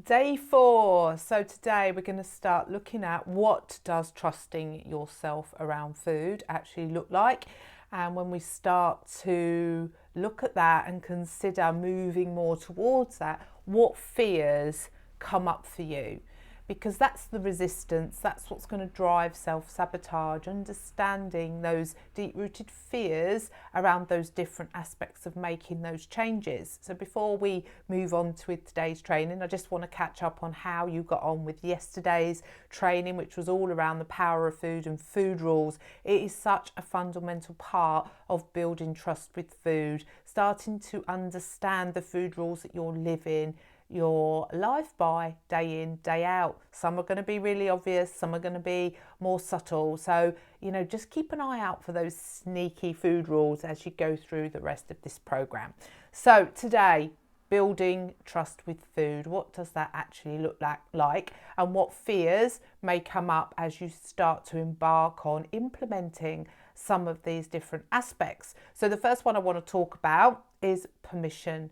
Day 4. So today we're going to start looking at what does trusting yourself around food actually look like. And when we start to look at that and consider moving more towards that, what fears come up for you? Because that's the resistance, that's what's going to drive self-sabotage, understanding those deep-rooted fears around those different aspects of making those changes. So before we move on to today's training, I just want to catch up on how you got on with yesterday's training, which was all around the power of food and food rules. It is such a fundamental part of building trust with food, starting to understand the food rules that you're living your life by day in, day out. Some are going to be really obvious, some are going to be more subtle. So, just keep an eye out for those sneaky food rules as you go through the rest of this program. So, today, building trust with food. What does that actually look like? And what fears may come up as you start to embark on implementing some of these different aspects? So, the first one I want to talk about is permission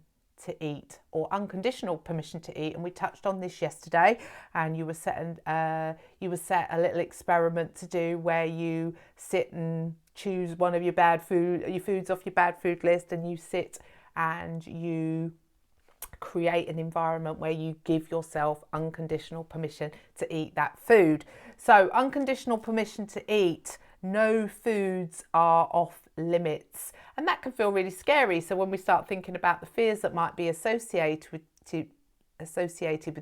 to eat, or unconditional permission to eat, and we touched on this yesterday. And you were set a little experiment to do where you sit and choose one of your foods off your bad food list, and you sit and you create an environment where you give yourself unconditional permission to eat that food. So unconditional permission to eat, no foods are off limits, and that can feel really scary. So when we start thinking about the fears that might be associated with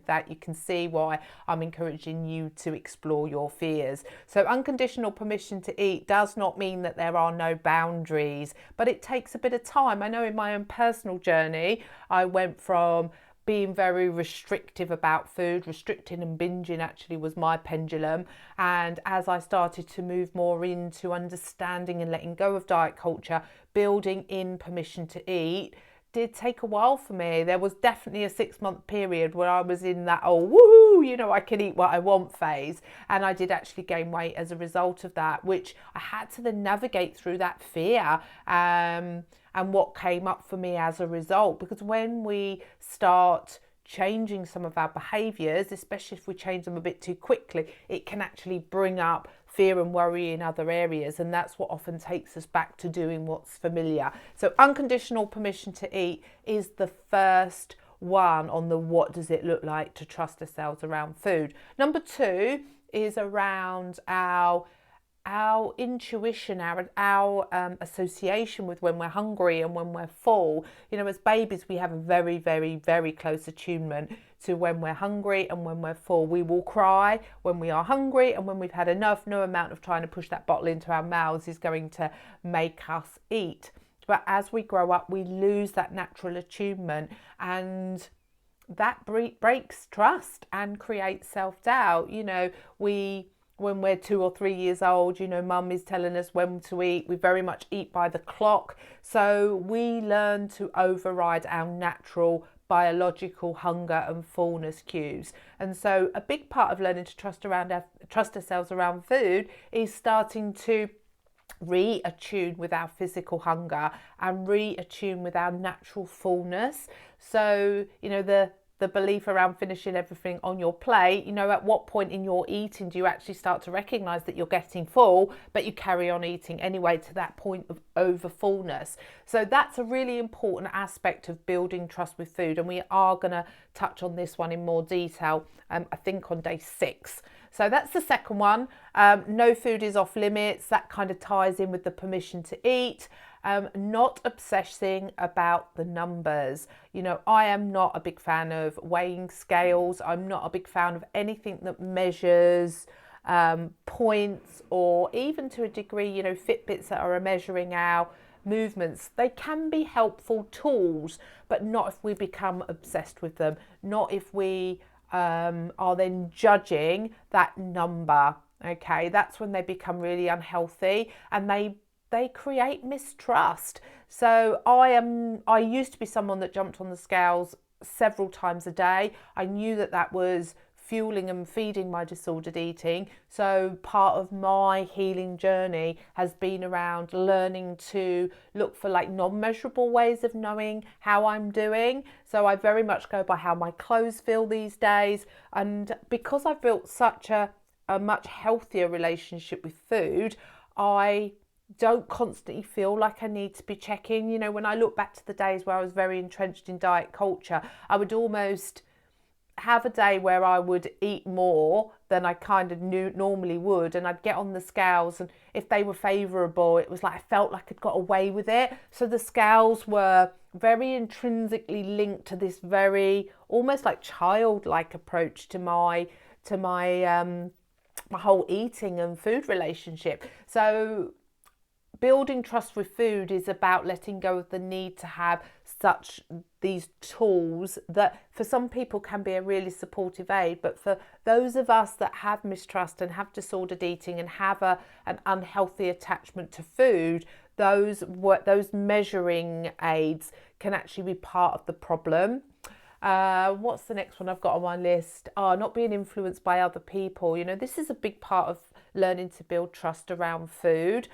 that, you can see why I'm encouraging you to explore your fears. So unconditional permission to eat does not mean that there are no boundaries, but it takes a bit of time. I know in my own personal journey, I went from being very restrictive about food, restricting and binging actually was my pendulum. And as I started to move more into understanding and letting go of diet culture, building in permission to eat did take a while for me. There was definitely a 6-month period where I was in that, oh, woohoo, I can eat what I want phase. And I did actually gain weight as a result of that, which I had to then navigate through that fear. And what came up for me as a result, because when we start changing some of our behaviours, especially if we change them a bit too quickly, it can actually bring up fear and worry in other areas, and that's what often takes us back to doing what's familiar. So unconditional permission to eat is the first one on the what does it look like to trust ourselves around food. Number 2 is around our intuition, our association with when we're hungry and when we're full. As babies, we have a very, very, very close attunement to when we're hungry and when we're full. We will cry when we are hungry, and when we've had enough, no amount of trying to push that bottle into our mouths is going to make us eat. But as we grow up, we lose that natural attunement, and that breaks trust and creates self-doubt. When we're 2 or 3 years old, mum is telling us when to eat. We very much eat by the clock. So we learn to override our natural biological hunger and fullness cues. And so a big part of learning to trust ourselves around food is starting to reattune with our physical hunger and reattune with our natural fullness. So, the belief around finishing everything on your plate, at what point in your eating do you actually start to recognize that you're getting full, but you carry on eating anyway to that point of over fullness? So that's a really important aspect of building trust with food, and we are going to touch on this one in more detail, I think on day 6. So that's the second one. No food is off limits. That kind of ties in with the permission to eat. Not obsessing about the numbers. I am not a big fan of weighing scales. I'm not a big fan of anything that measures points, or even to a degree, Fitbits that are measuring our movements. They can be helpful tools, but not if we become obsessed with them, not if we are then judging that number. Okay, that's when they become really unhealthy, and they create mistrust. So I used to be someone that jumped on the scales several times a day. I knew that was fueling and feeding my disordered eating. So part of my healing journey has been around learning to look for like non-measurable ways of knowing how I'm doing. So I very much go by how my clothes feel these days. And because I've built such a much healthier relationship with food, I don't constantly feel like I need to be checking. You know, when I look back to the days where I was very entrenched in diet culture, I would almost have a day where I would eat more than I kind of normally would, and I'd get on the scales, and if they were favourable, it was like I felt like I'd got away with it. So the scales were very intrinsically linked to this very almost like childlike approach to my my whole eating and food relationship. So building trust with food is about letting go of the need to have these tools that for some people can be a really supportive aid, but for those of us that have mistrust and have disordered eating and have an unhealthy attachment to food, those measuring aids can actually be part of the problem. What's the next one I've got on my list? Not being influenced by other people. You know, this is a big part of learning to build trust around food.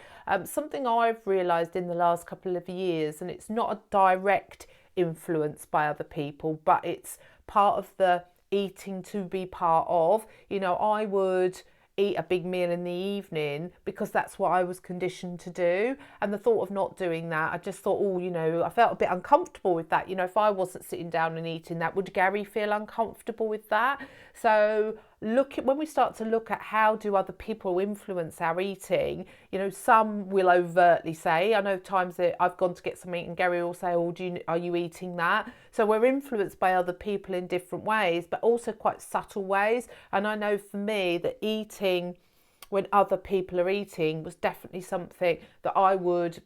Something I've realised in the last couple of years, and it's not a direct influence by other people, but it's part of the eating to be part of. You know, I would eat a big meal in the evening because that's what I was conditioned to do, and the thought of not doing that, I just thought, I felt a bit uncomfortable with that. You know, if I wasn't sitting down and eating that, would Gary feel uncomfortable with that? So when we start to look at how do other people influence our eating, you know, some will overtly say, I know times that I've gone to get something and Gary will say, are you eating that? So we're influenced by other people in different ways, but also quite subtle ways. And I know for me that eating when other people are eating was definitely something that I was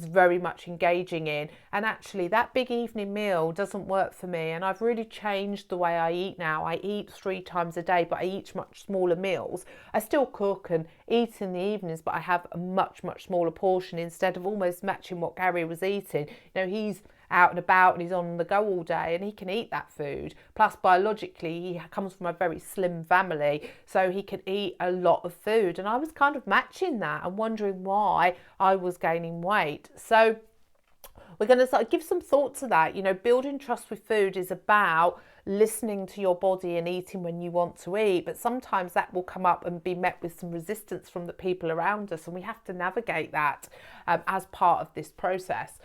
very much engaging in. And actually that big evening meal doesn't work for me, and I've really changed the way I eat now. I eat 3 times a day, but I eat much smaller meals. I still cook and eat in the evenings, but I have a much smaller portion instead of almost matching what Gary was eating. You know, he's out and about and he's on the go all day and he can eat that food. Plus biologically he comes from a very slim family, so he can eat a lot of food, and I was kind of matching that and wondering why I was gaining weight. So we're going to give some thought to that. You know, building trust with food is about listening to your body and eating when you want to eat, but sometimes that will come up and be met with some resistance from the people around us, and we have to navigate that as part of this process.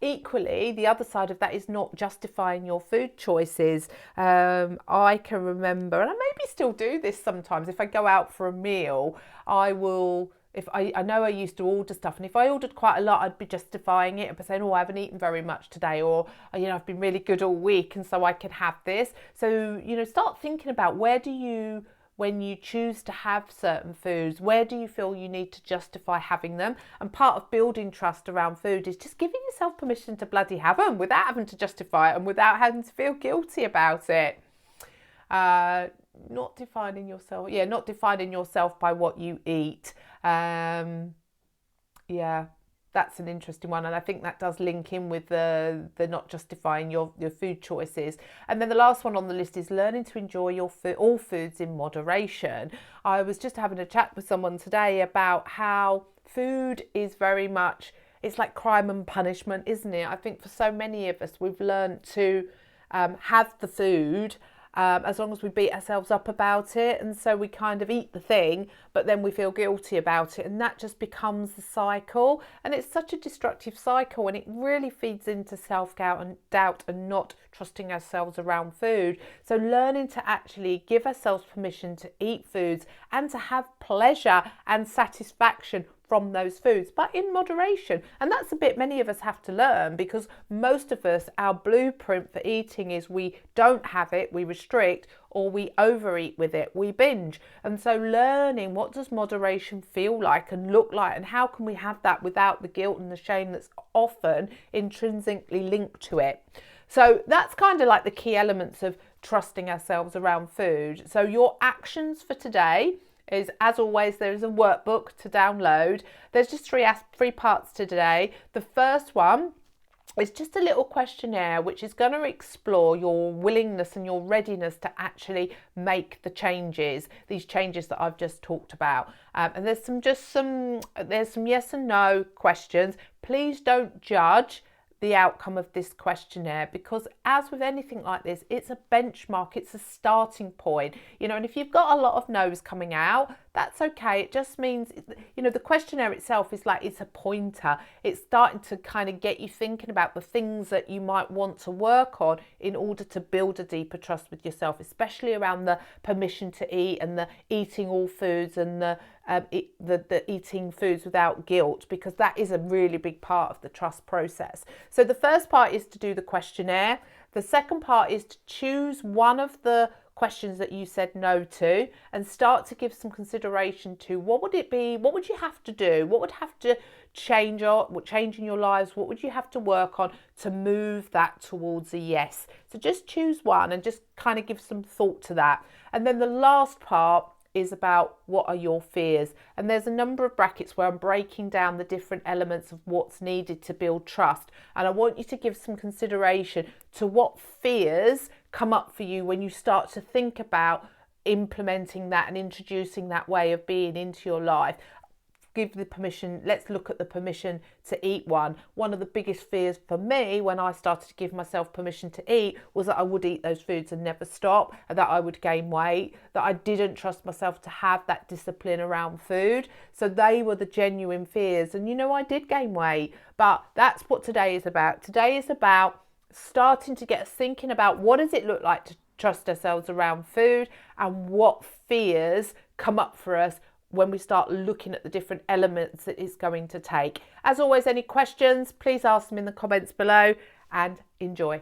Equally, the other side of that is not justifying your food choices. I can remember, and I maybe still do this sometimes, if I go out for a meal, I will, if I know I used to order stuff, and if I ordered quite a lot, I'd be justifying it and saying, I haven't eaten very much today, or, I've been really good all week, and so I can have this. So, start thinking about when you choose to have certain foods, where do you feel you need to justify having them? And part of building trust around food is just giving yourself permission to bloody have them without having to justify it and without having to feel guilty about it. Not defining yourself by what you eat. That's an interesting one, and I think that does link in with the not justifying your food choices. And then the last one on the list is learning to enjoy all foods in moderation. I was just having a chat with someone today about how food is very much, it's like crime and punishment, isn't it? I think for so many of us, we've learned to have the food as long as we beat ourselves up about it, and so we kind of eat the thing, but then we feel guilty about it, and that just becomes the cycle. And it's such a destructive cycle, and it really feeds into self-doubt and not trusting ourselves around food. So learning to actually give ourselves permission to eat foods and to have pleasure and satisfaction from those foods, but in moderation. And that's a bit many of us have to learn, because most of us, our blueprint for eating is we don't have it, we restrict, or we overeat with it, we binge. And so learning what does moderation feel like and look like, and how can we have that without the guilt and the shame that's often intrinsically linked to it. So that's kind of like the key elements of trusting ourselves around food. So your actions for today is, as always, there is a workbook to download. There's just three parts to today. The first one It's just a little questionnaire which is going to explore your willingness and your readiness to actually make the changes, these changes that I've just talked about. And there's some yes and no questions. Please don't judge the outcome of this questionnaire, because as with anything like this, it's a benchmark, it's a starting point, and if you've got a lot of no's coming out, that's okay. It just means, the questionnaire itself is like, it's a pointer. It's starting to kind of get you thinking about the things that you might want to work on in order to build a deeper trust with yourself, especially around the permission to eat and the eating all foods and the eating foods without guilt, because that is a really big part of the trust process. So the first part is to do the questionnaire. The second part is to choose one of the questions that you said no to and start to give some consideration to what would it be, what would you have to do, what would have to change in your lives, what would you have to work on to move that towards a yes. So just choose one and just kind of give some thought to that. And then the last part is about what are your fears, and there's a number of brackets where I'm breaking down the different elements of what's needed to build trust, and I want you to give some consideration to what fears come up for you when you start to think about implementing that and introducing that way of being into your life. Give the permission, let's look at the permission to eat one. One of the biggest fears for me when I started to give myself permission to eat was that I would eat those foods and never stop, and that I would gain weight, that I didn't trust myself to have that discipline around food. So they were the genuine fears. And I did gain weight, but that's what today is about. Today is about starting to get us thinking about what does it look like to trust ourselves around food, and what fears come up for us when we start looking at the different elements that it's going to take. As always, any questions, please ask them in the comments below, and enjoy.